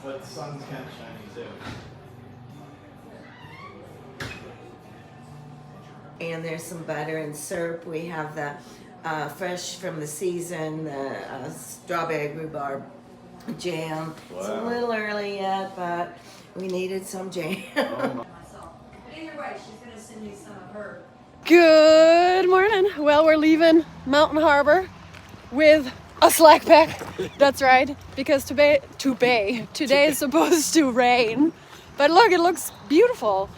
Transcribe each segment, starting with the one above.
But the sun's kind of shiny too. And there's some butter and syrup. We have the fresh from the season, the strawberry rhubarb jam. Wow. It's a little early yet, but we needed some jam. Either way, she's gonna send me some of her. Good morning. Well, we're leaving Mountain Harbor with a slack pack. That's right, because today is supposed to rain. But look, it looks beautiful.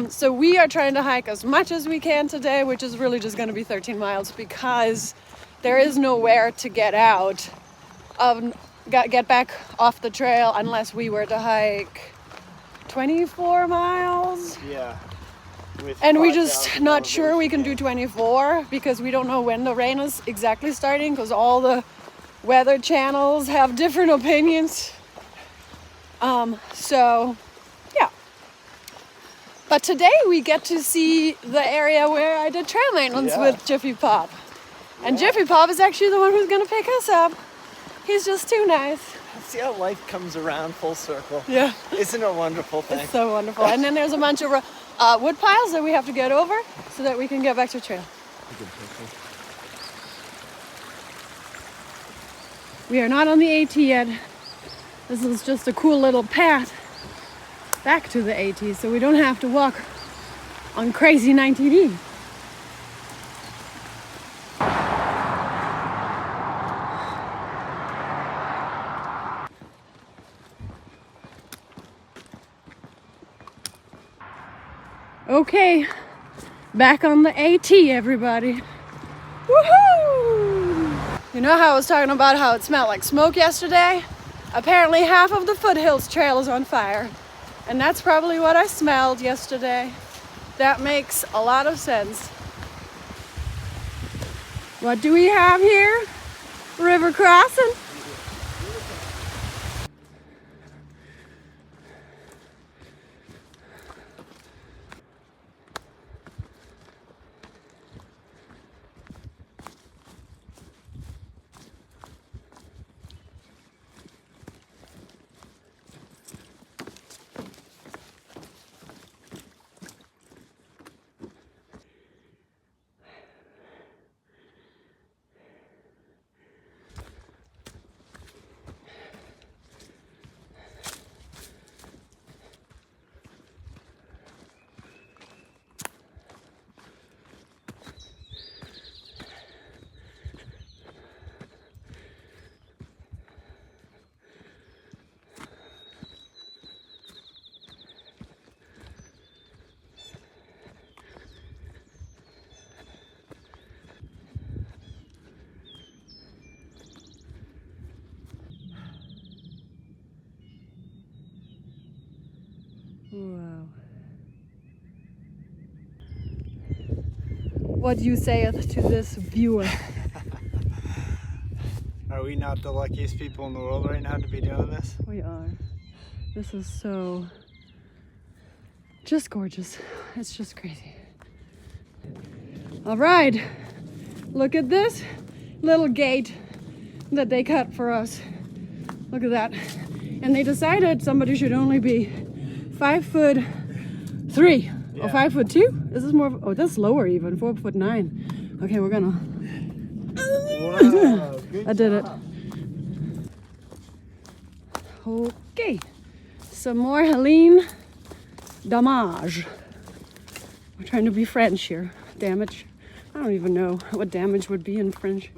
So we are trying to hike as much as we can today, which is really just going to be 13 miles because there is nowhere to get out, get back off the trail unless we were to hike 24 miles. Yeah. And we just not sure we can do 24 because we don't know when the rain is exactly starting because all the weather channels have different opinions. So yeah. But today we get to see the area where I did trail maintenance with Jiffy Pop. And Jiffy Pop is actually the one who's going to pick us up. He's just too nice. See how life comes around full circle. Yeah. Isn't it a wonderful thing? It's so wonderful. And then there's a bunch of wood piles that we have to get over so that we can get back to trail. We are not on the AT yet. This is just a cool little path back to the AT so we don't have to walk on crazy 90D. Okay, back on the AT, everybody. Woohoo! You know how I was talking about how it smelled like smoke yesterday? Apparently half of the Foothills Trail is on fire. And that's probably what I smelled yesterday. That makes a lot of sense. What do we have here? River Crossin. Wow. What do you say to this viewer? Are we not the luckiest people in the world right now to be doing this? We are. This is so just gorgeous. It's just crazy. All right, look at this little gate that they cut for us. Look at that. And they decided somebody should only be 5'3" or 5'2". Is this more? Oh, that's lower even. 4'9". Okay, we're gonna. Wow, I did it. Okay, some more Helene damage. We're trying to be French here. Damage. I don't even know what damage would be in French.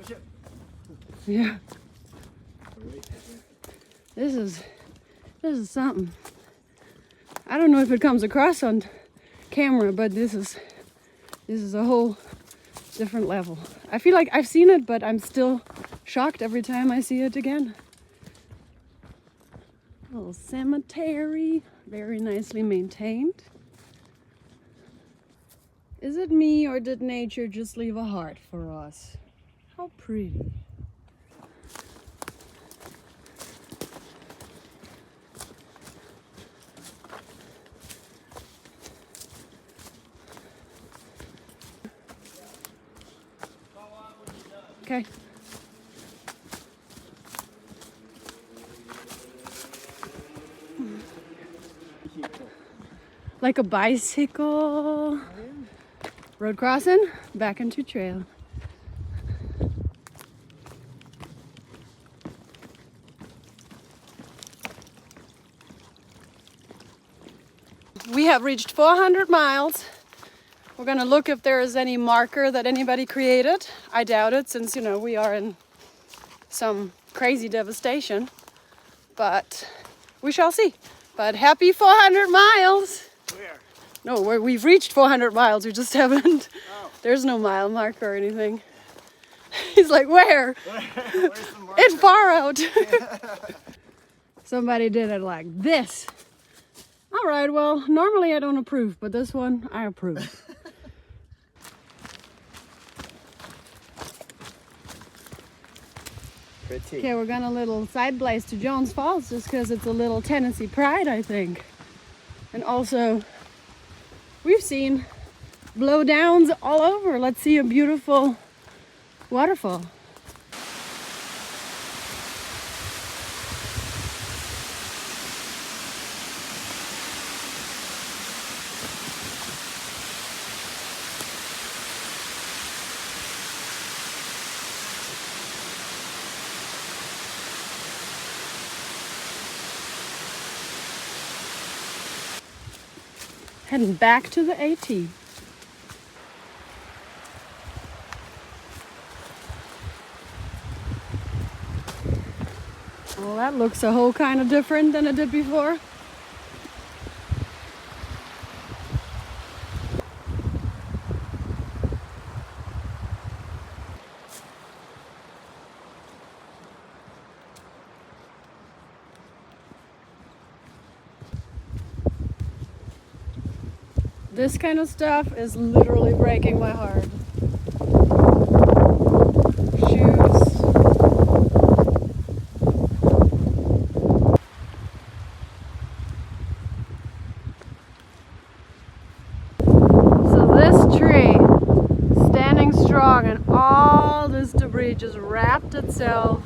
Yeah. This is something. I don't know if it comes across on camera, but this is a whole different level. I feel like I've seen it, but I'm still shocked every time I see it again. A little cemetery, very nicely maintained. Is it me or did nature just leave a heart for us? How pretty. Okay. like a bicycle. Road crossing, back into trail. We have reached 400 miles. We're gonna look if there is any marker that anybody created. I doubt it, since, you know, we are in some crazy devastation, but we shall see. But happy 400 miles. Where? No, we've reached 400 miles, we just haven't. Oh. There's no mile marker or anything. He's like, where? Where's the marker? It's far out. Somebody did it like this. All right, well, normally I don't approve, but this one I approve. Pretty. Okay, we're gonna little side blaze to Jones Falls just because it's a little Tennessee pride, I think. And also, we've seen blowdowns all over. Let's see a beautiful waterfall. Heading back to the AT. Well, that looks a whole kind of different than it did before. This kind of stuff is literally breaking my heart. Shoes. So this tree, standing strong, and all this debris just wrapped itself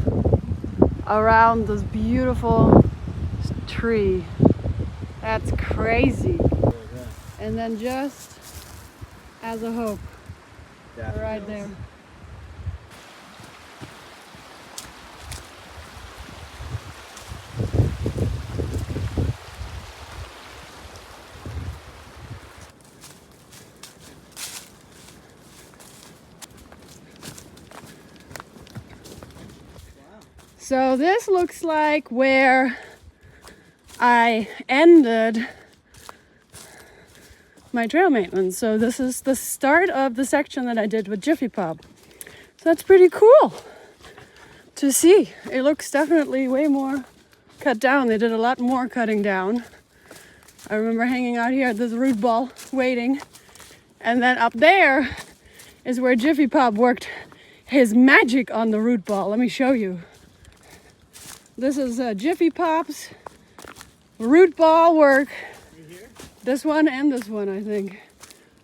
around this beautiful tree. That's crazy. And then just as a hope, right there. So this looks like where I ended my trail maintenance. So this is the start of the section that I did with Jiffy Pop. So that's pretty cool to see. It looks definitely way more cut down. They did a lot more cutting down. I remember hanging out here at this root ball waiting. And then up there is where Jiffy Pop worked his magic on the root ball. Let me show you. This is Jiffy Pop's root ball work. This one and this one, I think.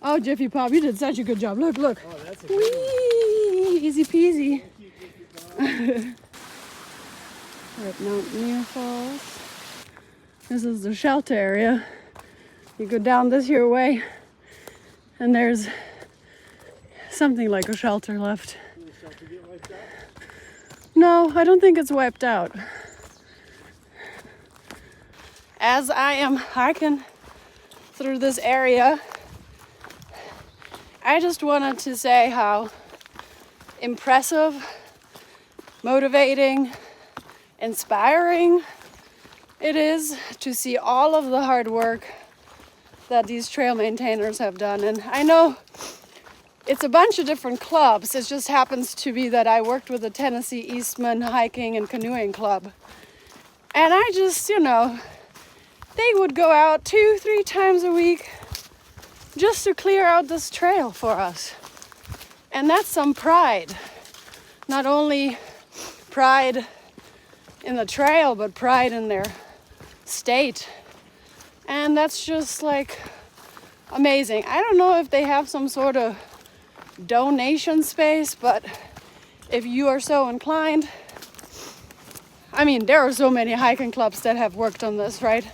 Oh, Jiffy Pop, you did such a good job. Look, look. Oh, that's a Whee! Easy peasy. We're at Mountaineer Falls. This is the shelter area. You go down this here way, and there's something like a shelter left. Did the shelter get wiped out? No, I don't think it's wiped out. As I am hiking through this area, I just wanted to say how impressive, motivating, inspiring it is to see all of the hard work that these trail maintainers have done. And I know it's a bunch of different clubs. It just happens to be that I worked with the Tennessee Eastman Hiking and Canoeing Club. And I just, you know, they would go out 2-3 times a week just to clear out this trail for us. And that's some pride. Not only pride in the trail, but pride in their state. And that's just like amazing. I don't know if they have some sort of donation space, but if you are so inclined, I mean, there are so many hiking clubs that have worked on this, right?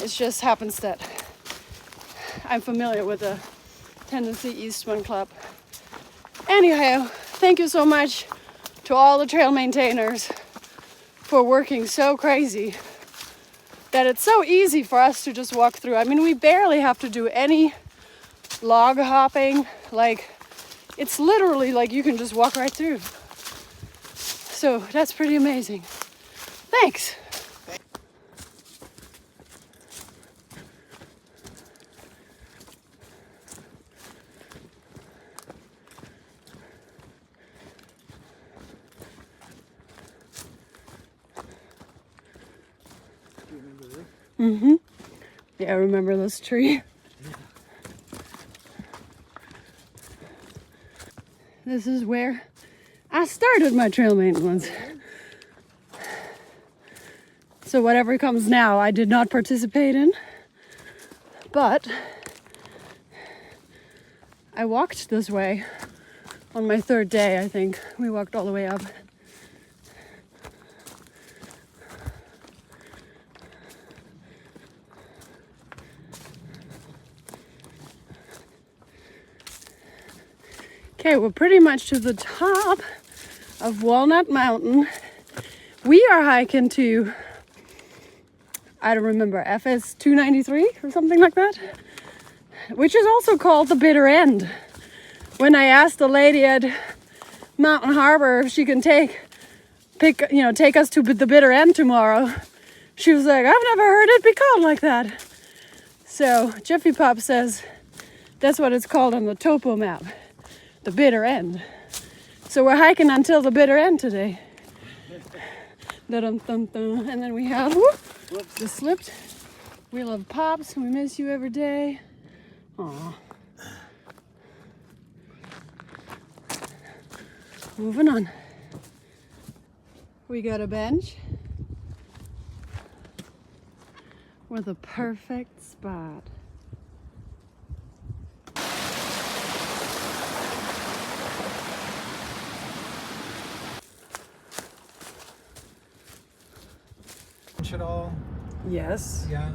It just happens that I'm familiar with the Tennessee East One Club. Anyhow, thank you so much to all the trail maintainers for working so crazy that it's so easy for us to just walk through. I mean, we barely have to do any log hopping. Like, it's literally like you can just walk right through. So that's pretty amazing. Thanks. Mm-hmm. Yeah, I remember this tree. This is where I started my trail maintenance. So whatever comes now, I did not participate in. But I walked this way on my third day, I think. We walked all the way up. Okay, we're pretty much to the top of Walnut Mountain. We are hiking to, I don't remember, FS 293 or something like that, which is also called the Bitter End. When I asked the lady at Mountain Harbor if she can take us to the Bitter End tomorrow, she was like, I've never heard it be called like that. So Jiffy Pop says that's what it's called on the topo map. The Bitter End. So we're hiking until the Bitter End today. Da-dum-dum-dum. And then we have the slipped. We love Pops. We miss you every day. Aw. Moving on. We got a bench with a perfect spot. At all? Yes. Yeah.